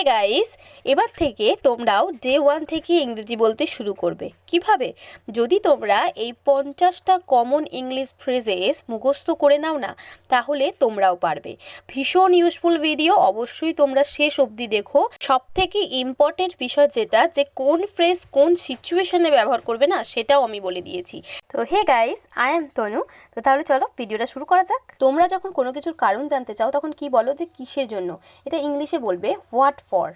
Guys, এবার থেকে তোমরাও ডে 1 থেকে ইংরেজি বলতে শুরু করবে। কিভাবে? যদি তোমরা এই 50টা কমন ইংলিশ ফ্রেজেস মুখস্থ করে নাও না, তাহলে তোমরাও পারবে। ভীষণ ইউজফুল ভিডিও, অবশ্যই তোমরা শেষ অবধি দেখো। সবথেকে ইম্পর্টেন্ট বিষয় যেটা, যে কোন ফ্রেজ কোন সিচুয়েশনে ব্যবহার করবে না, সেটাও আমি বলে দিয়েছি। তো হে গাইস, আই এম তনু। তো তাহলে চলো ভিডিওটা শুরু করা যাক। তোমরা যখন কোনো কিছুর কারণ জানতে চাও, তখন কি বলো যে কিসের জন্য, এটা ইংলিশে বলবে হোয়াট ফর।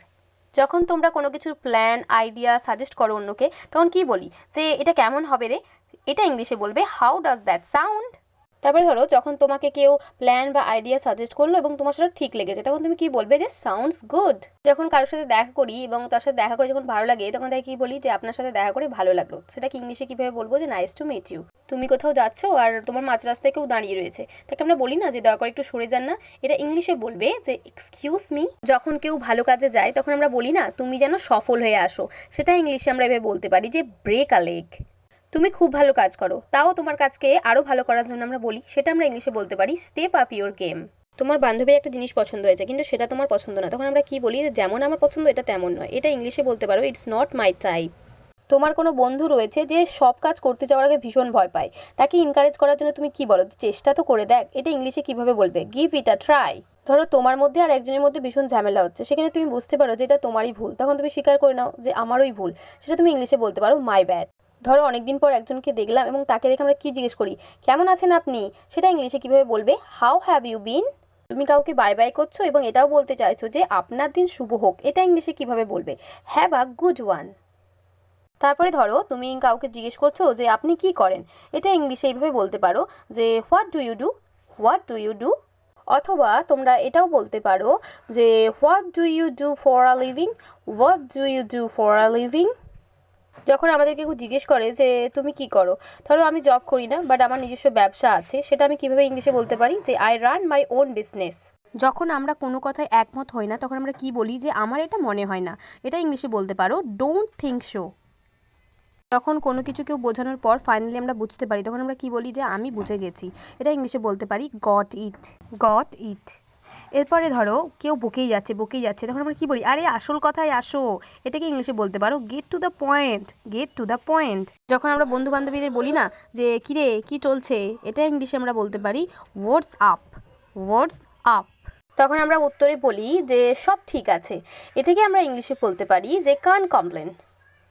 যখন তোমরা কোনো কিছুর প্ল্যান, আইডিয়া সাজেস্ট করো অন্যকে, তখন কি বলি যে এটা কেমন হবে রে, এটা ইংলিশে বলবে হাউ ডাজ দ্যাট সাউন্ড। তারপরে ধরো, যখন তোমাকে কেউ প্ল্যান বা আইডিয়া সাজেস্ট করলো এবং তোমার সেটা ঠিক লেগেছে, তখন তুমি কি বলবে যে সাউন্ডস গুড। যখন কারোর সাথে দেখা করি এবং তার সাথে দেখা করে যখন ভালো লাগে, তখন তাই কি বলি যে আপনার সাথে দেখা করে ভালো লাগলো। সেটাকে ইংলিশে কীভাবে বলবো, যে নাইস টু মিট ইউ। তুমি কোথাও যাচ্ছো আর তোমার মাঝ রাস্তায় কেউ দাঁড়িয়ে রয়েছে, তাকে আমরা বলি না যে দয়া করে একটু সরে যান না, এটা ইংলিশে বলবে যে এক্সকিউজ মি। যখন কেউ ভালো কাজে যায়, তখন আমরা বলি না তুমি যেন সফল হয়ে আসো, সেটা ইংলিশে আমরা এভাবে বলতে পারি যে ব্রেক আ লেগ। তুমি খুব ভালো কাজ করো, তাও তোমার কাজকে আরও ভালো করার জন্য আমরা বলি, সেটা আমরা ইংলিশে বলতে পারি স্টেপ আপ ইউর গেম। তোমার বান্ধবীর একটা জিনিস পছন্দ হয়েছে, কিন্তু সেটা তোমার পছন্দ না, তখন আমরা কি বলি যে যেমন আমার পছন্দ এটা তেমন নয়, এটা ইংলিশে বলতে পারো ইটস নট মাই টাইপ। তোমার কোনো বন্ধু রয়েছে যে সব কাজ করতে যাওয়ার আগে ভীষণ ভয় পায়, তাকে এনকারেজ করার জন্য তুমি কি বলো, চেষ্টা তো করে দেখ, এটা ইংলিশে কিভাবে বলবে, গিভ ইট আ ট্রাই। ধরো তোমার মধ্যে আর একজনের মধ্যে ভীষণ ঝামেলা হচ্ছে, সেখানে তুমি বুঝতে পারো যে এটা তোমারই ভুল, তখন তুমি স্বীকার করে নাও যে আমারই ভুল, সেটা তুমি ইংলিশে বলতে পারো মাই ব্যাড। ধরো অনেকদিন পর একজনকে দেখলাম এবং তাকে দেখে আমরা কি জিজ্ঞেস করি, কেমন আছেন আপনি, সেটা ইংলিশে কিভাবে বলবে, হাউ হ্যাভ ইউ বিন। তুমি কাউকে বাই বাই করছো এবং এটাও বলতে চাইছো যে আপনার দিন শুভ হোক, এটা ইংলিশে কিভাবে বলবে, হ্যাভ আ গুড ওয়ান। তারপরে ধরো তুমি কাউকে জিজ্ঞেস করছো যে আপনি কি করেন, এটা ইংলিশে এইভাবে বলতে পারো যে what do you do, what do you do. অথবা তোমরা এটাও বলতে পারো যে what do you do for a living, what do you do for a living. যখন আমাদেরকে কেউ জিজ্ঞেস করে যে তুমি কি করো, ধরো আমি জব করি না, বাট আমার নিজস্ব ব্যবসা আছে, সেটা আমি কিভাবে ইংলিশে বলতে পারি যে I run my own business. যখন আমরা কোনো কথায় একমত হই না, তখন আমরা কি বলি যে আমার এটা মনে হয় না, এটা ইংলিশে বলতে পারো ডোন্ট থিঙ্ক সো। যখন কোনো কিছু কেউ বোঝানোর পর ফাইনালি আমরা বুঝতে পারি, তখন আমরা কি বলি যে আমি বুঝে গেছি, এটা ইংলিশে বলতে পারি গট ইট, গট ইট। এরপরে ধরো কেউ বকেই যাচ্ছে, তখন আমরা কি বলি, আরে আসল কথায় আসো, এটাকে ইংলিশে বলতে পারো get to the point, get to the point. যখন আমরা বন্ধু বান্ধবীদের বলি না যে কিরে কি চলছে, এটা ইংলিশে আমরা বলতে পারি হোয়াটস আপ, হোয়াটস আপ। তখন আমরা উত্তরে বলি যে সব ঠিক আছে, এটাকে আমরা ইংলিশে বলতে পারি যে কান্ট কমপ্লেন,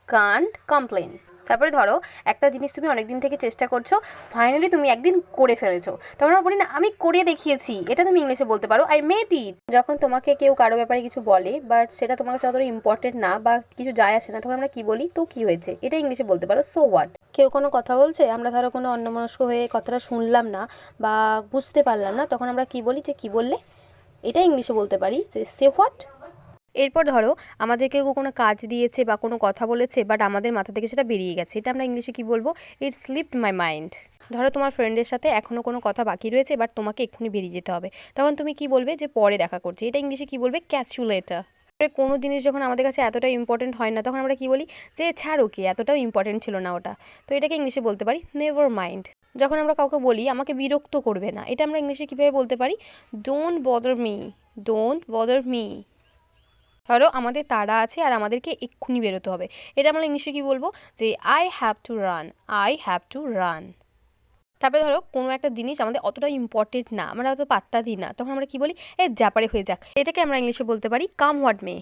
কান্ট কমপ্লেন। তারপরে ধরো একটা জিনিস তুমি অনেক দিন থেকে চেষ্টা করছো, ফাইনালি তুমি একদিন করে ফেলেছো, তখন আমরা বলি না আমি করে দেখিয়েছি, এটা তুমি ইংলিশে বলতে পারো আই মেড ইট। যখন তোমাকে কেউ কারো ব্যাপারে কিছু বলে বাট সেটা তোমার কাছে অতটা ইম্পর্টেন্ট না বা কিছু যায় আসে না, তখন আমরা কি বলি, তো কি হয়েছে, এটা ইংলিশে বলতে পারো সো হোয়াট। কেউ কোনো কথা বলছে, আমরা ধরো কোনো অন্যমনস্ক হয়ে কথাটা শুনলাম না বা বুঝতে পারলাম না, তখন আমরা কি বলি যে কি বললে, এটা ইংলিশে বলতে পারি যে সে হোয়াট। এরপর ধরো আমাদেরকে কেউ কোনো কাজ দিয়েছে বা কোনো কথা বলেছে, বাট আমাদের মাথা থেকে সেটা বেরিয়ে গেছে, এটা আমরা ইংলিশে কি বলবো, ইট স্লিপড মাই মাইন্ড। ধরো তোমার ফ্রেন্ডের সাথে এখনও কোনো কথা বাকি রয়েছে, বাট তোমাকে এক্ষুনি বেরিয়ে যেতে হবে, তখন তুমি কি বলবে যে পরে দেখা করছি, এটা ইংলিশে কি বলবে, ক্যাচ ইউ লেটার। কোনো জিনিস যখন আমাদের কাছে এতটা ইম্পর্টেন্ট হয় না, তখন আমরা কি বলি যে ছাড়ো, কি এতটাও ইম্পর্টেন্ট ছিল না ওটা, তো এটাকে ইংলিশে বলতে পারি নেভার মাইন্ড। যখন আমরা কাউকে বলি আমাকে বিরক্ত করবে না, এটা আমরা ইংলিশে কীভাবে বলতে পারি, don't bother me, don't bother me. ধরো আমাদের তাড়া আছে আর আমাদেরকে এক্ষুনি বেরোতে হবে, এটা আমরা ইংলিশে কী বলবো, যে I have to run, I have to run. তারপরে ধরো কোনো একটা জিনিস আমাদের অতটা ইম্পর্টেন্ট না, আমরা অত পাত্তা দিই না, তখন আমরা কি বলি, যাপারে হয়ে যাক, এটাকে আমরা ইংলিশে বলতে পারি কাম হোয়াট মে।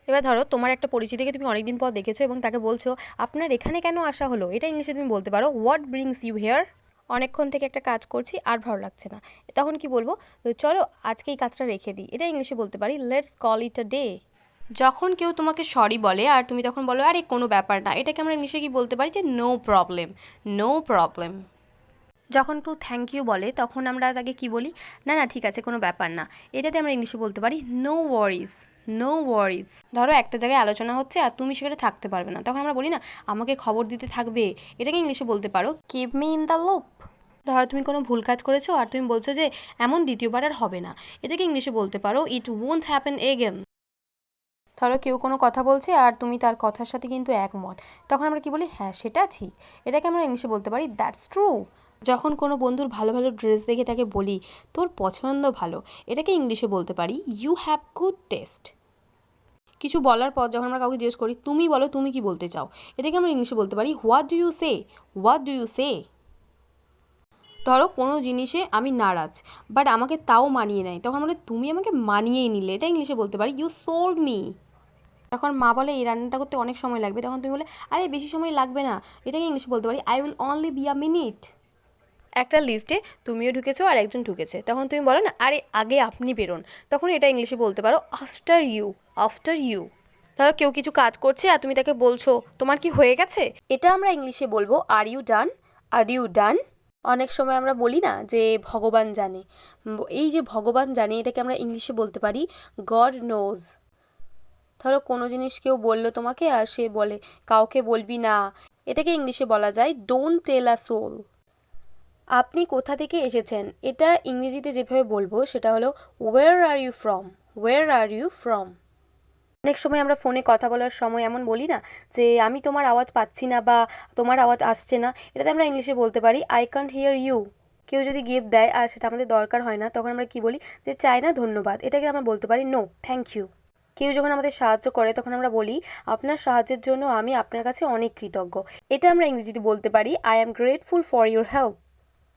এবার ধরো তোমার একটা পরিচিতিকে তুমি অনেকদিন পর দেখেছো এবং তাকে বলছো আপনার এখানে কেন আসা হলো, এটা ইংলিশে তুমি বলতে পারো হোয়াট ব্রিংস ইউ হেয়ার। অনেকক্ষণ থেকে একটা কাজ করছি আর ভালো লাগছে না, তখন কি বলবো, চলো আজকে এই কাজটা রেখে দিই, এটা ইংলিশে বলতে পারি let's call it a day. যখন কেউ তোমাকে সরি বলে আর তুমি তখন বলো আরে কোনো ব্যাপার না, এটাকে আমরা ইংলিশে কি বলতে পারি, যে নো প্রবলেম, নো প্রবলেম। যখন কেউ থ্যাংক ইউ বলে, তখন আমরা তাকে কি বলি, না না ঠিক আছে কোনো ব্যাপার না, এটাতে আমরা ইংলিশে বলতে পারি নো ওয়ারিজ, নো ওয়ারিজ। ধরো একটা জায়গায় আলোচনা হচ্ছে আর তুমি সেখানে থাকতে পারবে না, তখন আমরা বলি না আমাকে খবর দিতে থাকবে, এটাকে ইংলিশে বলতে পারো keep me in the loop. ধরো তুমি কোনো ভুল কাজ করেছো আর তুমি বলছো যে এমন দ্বিতীয়বার আর হবে না, এটাকে ইংলিশে বলতে পারো ইট ওয়ন্ট হ্যাপেন এগেন। ধরো কেউ কোনো কথা বলছে আর তুমি তার কথার সাথে কিন্তু একমত, তখন আমরা কি বলি, হ্যাঁ সেটা ঠিক, এটাকে আমরা ইংলিশে বলতে পারি দ্যাটস ট্রু। যখন কোনো বন্ধুর ভালো ভালো ড্রেস দেখে তাকে বলি তোর পছন্দ ভালো, এটাকে ইংলিশে বলতে পারি ইউ হ্যাভ গুড টেস্ট। কিছু বলার পর যখন আমরা কাউকে জিজ্ঞেস করি তুমি বলো তুমি কি বলতে চাও, এটাকে আমরা ইংলিশে বলতে পারি what do you say, what do you say. ধরো কোনো জিনিসে আমি নারাজ বাট আমাকে তাও মানিয়ে নেয়, তখন বলে তুমি আমাকে মানিয়েই নিলে, এটা ইংলিশে বলতে পারি ইউ সোল্ড মি। যখন মা বলে এই রান্নাটা করতে অনেক সময় লাগবে, তখন তুমি বলে আরে বেশি সময় লাগবে না, এটাকে ইংলিশে বলতে পারি I will only be a minute. একটা লিফটে তুমিও ঢুকেছো আর একজন ঢুকেছে, তখন তুমি বলো না আরে আগে আপনি বেরোন, তখন এটা ইংলিশে বলতে পারো আফটার ইউ, আফটার ইউ। ধরো কেউ কিছু কাজ করছে আর তুমি তাকে বলছো তোমার কি হয়ে গেছে, এটা আমরা ইংলিশে বলবো are you done, are you done. অনেক সময় আমরা বলি না যে ভগবান জানে, এই যে ভগবান জানে এটাকে আমরা ইংলিশে বলতে পারি গড নোজ। ধরো কোনো জিনিস কেউ বললো তোমাকে আর সে বলে কাউকে বলবি না, এটাকে ইংলিশে বলা যায় ডোন্ট টেল আ সোল। আপনি কোথা থেকে এসেছেন, এটা ইংরেজিতে যেভাবে বলবো সেটা হলো where are you from, where are you from. অনেক সময় আমরা ফোনে কথা বলার সময় এমন বলি না যে আমি তোমার আওয়াজ পাচ্ছি না বা তোমার আওয়াজ আসছে না, এটাতে আমরা ইংলিশে বলতে পারি আই কান্ট হিয়ার ইউ। কেউ যদি গিফট দেয় আর সেটা আমাদের দরকার হয় না, তখন আমরা কি বলি যে চাই না ধন্যবাদ, এটাকে আমরা বলতে পারি নো থ্যাংক ইউ। কেউ যখন আমাদের সাহায্য করে তখন আমরা বলি আপনার সাহায্যের জন্য আমি আপনার কাছে অনেক কৃতজ্ঞ, এটা আমরা ইংরেজিতে বলতে পারি I am grateful for your help.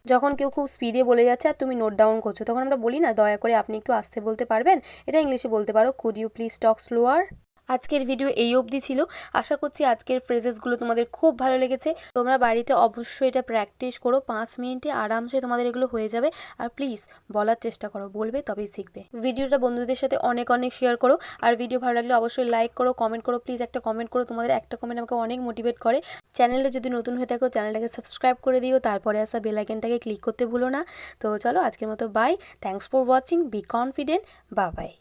যখন কেউ খুব স্পিডে বলে যাচ্ছে আর তুমি নোট ডাউন করছো, তখন আমরা বলি না দয়া করে আপনি একটু আস্তে বলতে পারবেন, এটা ইংলিশে বলতে পারো could you please talk slower. আজকের ভিডিও এই অবধি ছিল, আশা করছি আজকের ফ্রেজেসগুলো তোমাদের খুব ভালো লেগেছে। তোমরা বাড়িতে অবশ্যই এটা প্র্যাকটিস করো, 5 মিনিটে আরামসে তোমাদের এগুলো হয়ে যাবে। আর প্লিজ বলার চেষ্টা করো, বলবে তবেই শিখবে। ভিডিওটা বন্ধুদের সাথে অনেক অনেক শেয়ার করো, আর ভিডিও ভালো লাগলে অবশ্যই লাইক করো, কমেন্ট করো, প্লিজ একটা কমেন্ট করো, তোমাদের একটা কমেন্ট আমাকে অনেক মোটিভেট করে। চ্যানেলে যদি নতুন হয়ে থাকো চ্যানেলটাকে সাবস্ক্রাইব করে দিও, তারপরে আসা বেল আইকনটাকে ক্লিক করতে ভুলো না। তো চলো আজকের মতো bye, thanks for watching, be confident, bye by.